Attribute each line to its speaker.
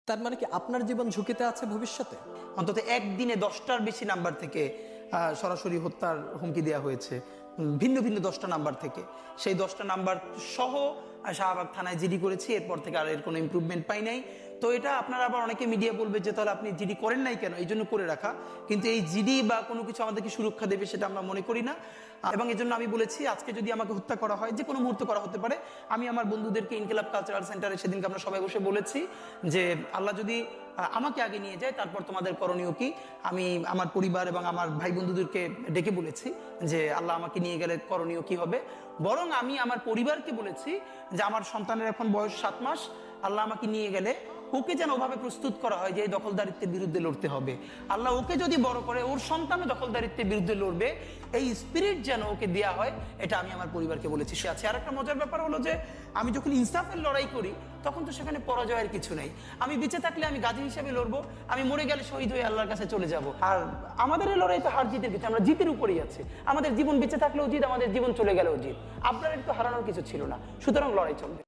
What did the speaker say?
Speaker 1: তার মানে কি আপনার জীবন ঝুঁকিতে আছে ভবিষ্যতে?
Speaker 2: অন্তত একদিনে 10টার বেশি নাম্বার থেকে সরাসরি হত্যার হুমকি দেওয়া হয়েছে, ভিন্ন ভিন্ন 10টা নাম্বার থেকে। সেই 10টা নাম্বার সহ শাহবাগ থানায় জিডি করেছি, এরপর থেকে আর এর কোনো ইমপ্রুভমেন্ট পাই নাই। তো এটা আপনারা আবার অনেকে মিডিয়া বলবে যে তাহলে আপনি জিডি করেন নাই কেন, এই জন্য করে রাখা। কিন্তু এই জিডি বা কোনো কিছু আমাদেরকে সুরক্ষা দেবে সেটা আমরা মনে করি না। এবং এই জন্য আমি বলেছি আজকে যদি আমাকে হত্যা করা হয়, যে কোনো মুহূর্তে করা হতে পারে। আমি আমার বন্ধুদেরকে ইনকিলাব কালচারাল সেন্টারে সেদিনকে আমরা সবাই বসে বলেছি যে আল্লাহ যদি আমাকে আগে নিয়ে যায় তারপর তোমাদের করণীয় কি। আমি আমার পরিবার এবং আমার ভাই বন্ধুদেরকে ডেকে বলেছি যে আল্লাহ আমাকে নিয়ে গেলে করণীয় কি হবে। বরং আমি আমার পরিবারকে বলেছি যে আমার সন্তানের এখন বয়স 7 মাস, আল্লাহ আমাকে নিয়ে গেলে ওকে যেন ওভাবে প্রস্তুত করা হয় যে এই দখলদারিত্বের বিরুদ্ধে লড়তে হবে। আল্লাহ ওকে যদি বড় করে ওর সন্তানও দখলদারিত্বের বিরুদ্ধে লড়বে, এই স্পিরিট যেন ওকে দেওয়া হয়, এটা আমি আমার পরিবারকে বলেছি। সে আছে। আর একটা মজার ব্যাপার হলো যে আমি যখন ইনসাফের লড়াই করি তখন তো সেখানে পরাজয়ের কিছু নেই। আমি বেঁচে থাকলে আমি গাজী হিসেবে লড়বো, আমি মরে গেলে শহীদ হয়ে আল্লাহর কাছে চলে যাব। আর আমাদের এই লড়াই তো হার জিতের কিছু, আমরা জিতের উপরেই আছি। আমাদের জীবন বেঁচে থাকলেও জিত, আমাদের জীবন চলে গেলেও জিত। আপনার তো হারানোর কিছু ছিল না, সুতরাং লড়াই চলবে।